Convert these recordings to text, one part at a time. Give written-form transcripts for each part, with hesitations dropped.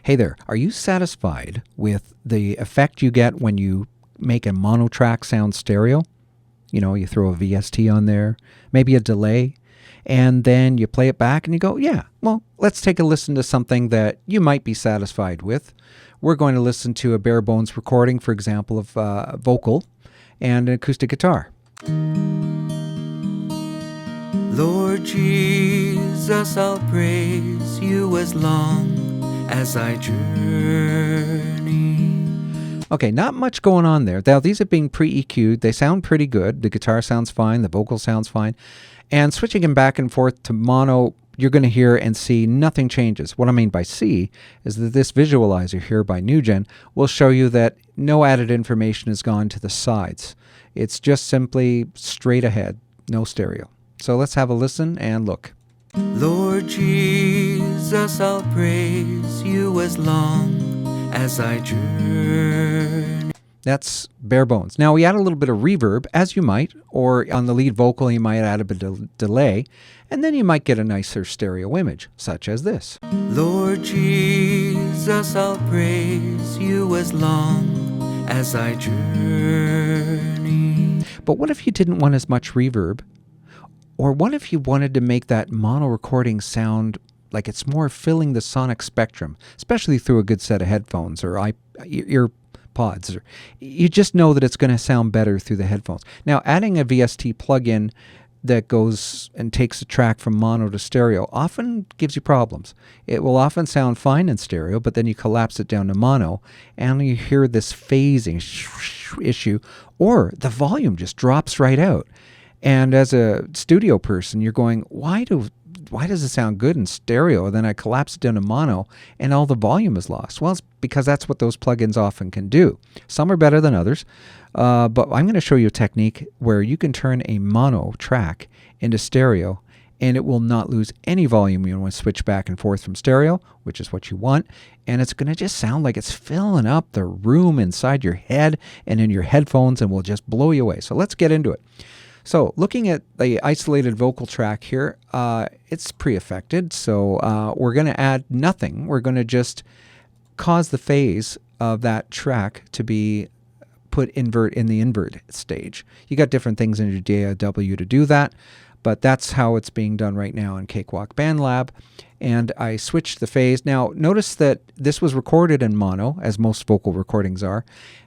Hey there, are you satisfied with the effect you get when you make a mono track sound stereo? You know, you throw a VST on there, maybe a delay, and then you play it back and you go, yeah, well, let's take a listen to something that you might be satisfied with. We're going to listen to a bare bones recording, for example, of vocal and an acoustic guitar. Lord Jesus, I'll praise you as long as I journey. Okay, not much going on there. Now, these are being pre-EQ'd. They sound pretty good. The guitar sounds fine. The vocal sounds fine. And switching them back and forth to mono, you're going to hear and see nothing changes. What I mean by see is that this visualizer here by NewGen will show you that no added information has gone to the sides. It's just simply straight ahead, no stereo. So let's have a listen and look. Lord Jesus, I'll praise you as long as I journey. That's bare bones. Now we add a little bit of reverb, as you might, or on the lead vocal you might add a bit of delay, and then you might get a nicer stereo image, such as this. Lord Jesus, I'll praise you as long as I journey. But what if you didn't want as much reverb? Or what if you wanted to make that mono recording sound like it's more filling the sonic spectrum, especially through a good set of headphones or earpods? Or you just know that it's going to sound better through the headphones. Now, adding a VST plugin that goes and takes a track from mono to stereo often gives you problems. It will often sound fine in stereo, but then you collapse it down to mono, and you hear this phasing issue, or the volume just drops right out. And as a studio person, you're going, why does it sound good in stereo? And then I collapse it down to mono and all the volume is lost. Well, it's because that's what those plugins often can do. Some are better than others, but I'm going to show you a technique where you can turn a mono track into stereo and it will not lose any volume. You want to switch back and forth from stereo, which is what you want, and it's going to just sound like it's filling up the room inside your head and in your headphones and will just blow you away. So let's get into it. So looking at the isolated vocal track here, it's pre-affected, so we're going to add nothing. We're going to just cause the phase of that track to be put invert in the invert stage. You got different things in your DAW to do that, but that's how it's being done right now in Cakewalk BandLab. And I switched the phase. Now notice that this was recorded in mono, as most vocal recordings are,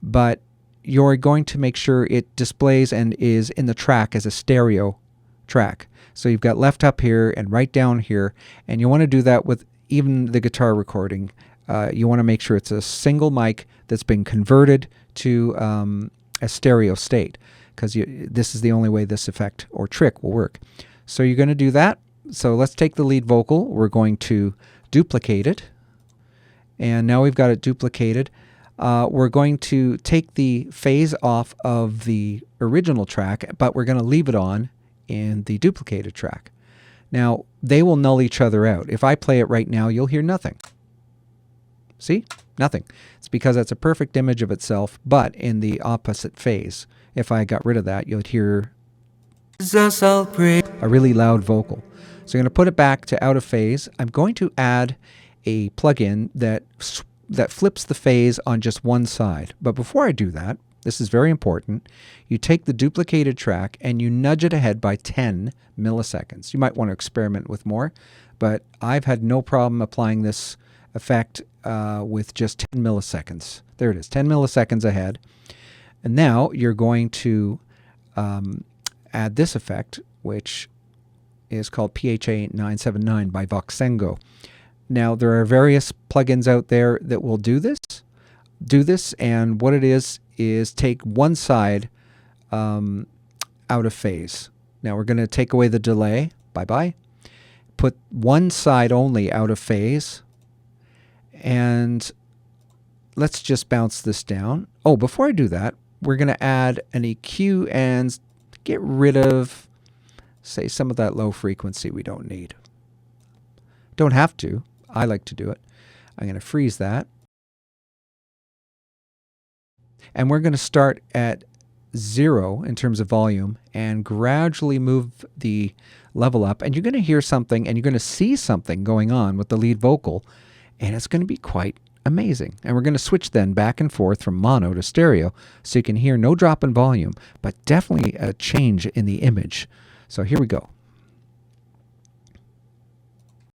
but you're going to make sure it displays and is in the track as a stereo track. So you've got left up here and right down here, and you want to do that with even the guitar recording. You want to make sure it's a single mic that's been converted to a stereo state, because this is the only way this effect or trick will work. So you're going to do that. So let's take the lead vocal. We're going to duplicate it, and now we've got it duplicated. We're going to take the phase off of the original track, but we're going to leave it on in the duplicated track. Now, they will null each other out. If I play it right now, you'll hear nothing. See? Nothing. It's because that's a perfect image of itself, but in the opposite phase. If I got rid of that, you'll hear a really loud vocal. So I'm going to put it back to out of phase. I'm going to add a plugin that flips the phase on just one side. But before I do that, this is very important, you take the duplicated track and you nudge it ahead by 10 milliseconds. You might want to experiment with more, but I've had no problem applying this effect with just 10 milliseconds. There it is, 10 milliseconds ahead. And now you're going to add this effect, which is called PHA 979 by Voxengo. Now, there are various plugins out there that will do this, and what it is take one side out of phase. Now, we're going to take away the delay, bye-bye, put one side only out of phase, and let's just bounce this down. Oh, before I do that, we're going to add an EQ and get rid of, say, some of that low frequency we don't need. Don't have to. I like to do it. I'm going to freeze that. And we're going to start at 0 in terms of volume and gradually move the level up. And you're going to hear something and you're going to see something going on with the lead vocal. and it's going to be quite amazing. And we're going to switch then back and forth from mono to stereo, so you can hear no drop in volume, but definitely a change in the image. So here we go.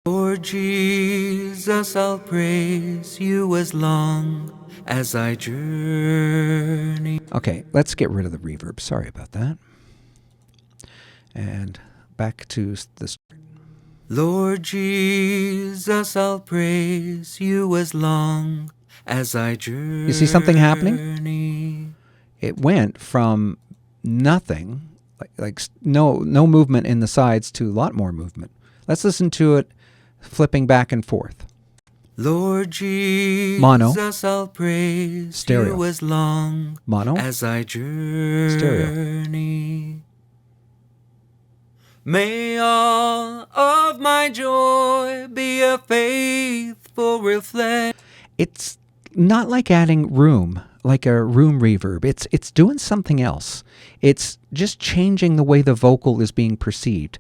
Lord Jesus, I'll praise you as long as I journey. Okay, let's get rid of the reverb. Sorry about that. And back to the start. Lord Jesus, I'll praise you as long as I journey. You see something happening? It went from nothing, like no movement in the sides, to a lot more movement. Let's listen to it flipping back and forth. Lord Jesus, mono, I'll praise stereo, you as long mono, as I journey. stereo. May all of my joy be a faithful reflection. It's not like adding room, like a room reverb. It's doing something else. It's just changing the way the vocal is being perceived.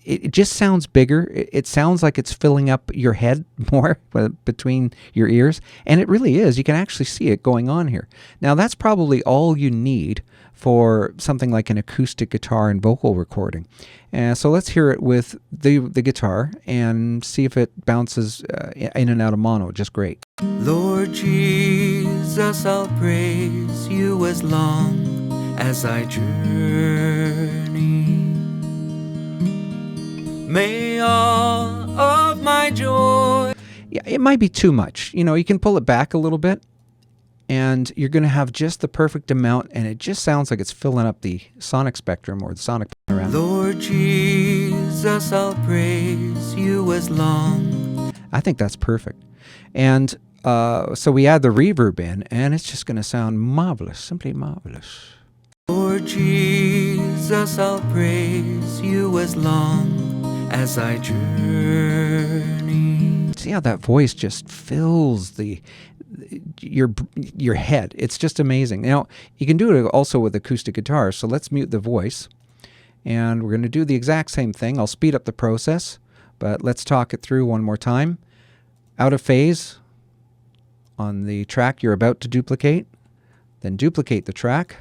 It just sounds bigger. It sounds like it's filling up your head more between your ears. And it really is. You can actually see it going on here. Now, that's probably all you need for something like an acoustic guitar and vocal recording. So let's hear it with the guitar and see if it bounces in and out of mono just great. Lord Jesus, I'll praise you as long as I journey. May all of my joy. Yeah, it might be too much. You can pull it back a little bit, and you're going to have just the perfect amount, and it just sounds like it's filling up the sonic spectrum or the sonic panorama. Lord Jesus, I'll praise you as long. I think that's perfect. And so we add the reverb in, and it's just going to sound marvelous, simply marvelous. Lord Jesus, I'll praise you as long as I journey. See how that voice just fills your head. It's just amazing. Now, you can do it also with acoustic guitar, so let's mute the voice. And we're going to do the exact same thing. I'll speed up the process, but let's talk it through one more time. Out of phase on the track you're about to duplicate, then duplicate the track.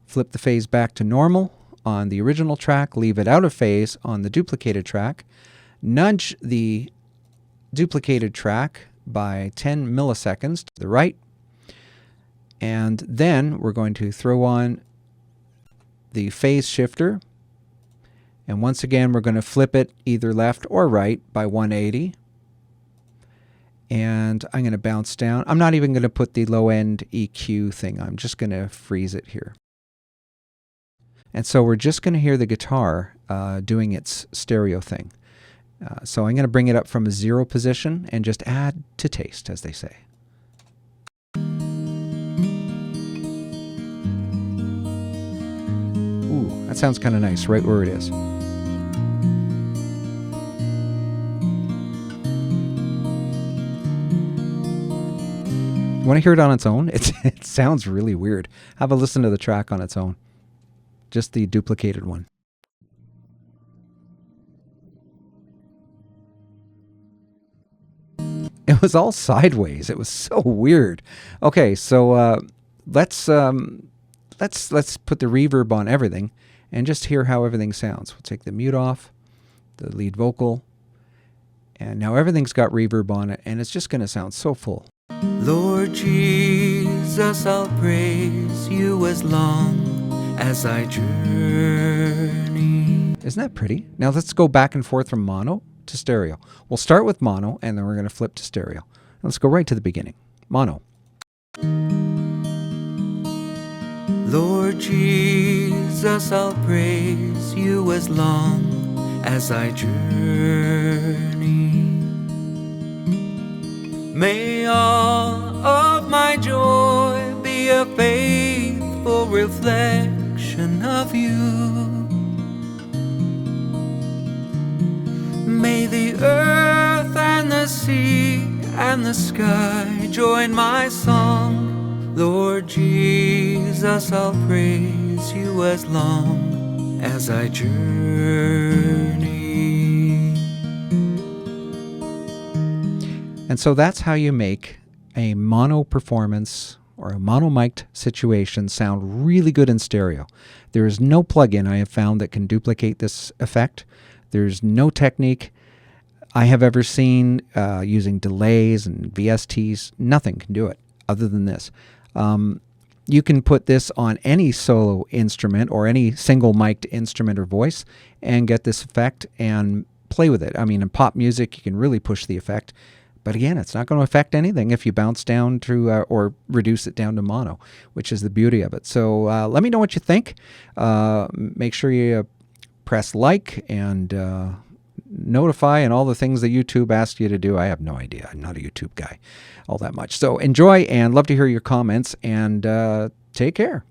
Flip the phase back to normal on the original track, leave it out of phase on the duplicated track, nudge the duplicated track by 10 milliseconds to the right, and then we're going to throw on the phase shifter, and once again we're going to flip it either left or right by 180, and I'm going to bounce down. I'm not even going to put the low end EQ thing. I'm just going to freeze it here. And so we're just going to hear the guitar doing its stereo thing. So I'm going to bring it up from a 0 position and just add to taste, as they say. Ooh, that sounds kind of nice, right where it is. Want to hear it on its own? It sounds really weird. Have a listen to the track on its own. Just the duplicated one. It was all sideways. It was so weird. Okay, so let's put the reverb on everything and just hear how everything sounds. We'll take the mute off, the lead vocal, and now everything's got reverb on it, and it's just going to sound so full. Lord Jesus, I'll praise you as long as I journey. Isn't that pretty? Now let's go back and forth from mono to stereo. We'll start with mono, and then we're going to flip to stereo. Let's go right to the beginning. Mono. Lord Jesus, I'll praise you as long as I journey. May all of my joy be a faithful reflection of you. May the earth and the sea and the sky join my song. Lord Jesus, I'll praise you as long as I journey. And so that's how you make a mono performance or a mono mic'd situation sound really good in stereo. There is no plugin I have found that can duplicate this effect. There's no technique I have ever seen using delays and VSTs. Nothing can do it other than this. You can put this on any solo instrument or any single mic'd instrument or voice and get this effect and play with it. I mean, in pop music, you can really push the effect. But again, it's not going to affect anything if you bounce down to or reduce it down to mono, which is the beauty of it. So let me know what you think. Make sure you press like and notify and all the things that YouTube asks you to do. I have no idea. I'm not a YouTube guy all that much. So enjoy and love to hear your comments, and take care.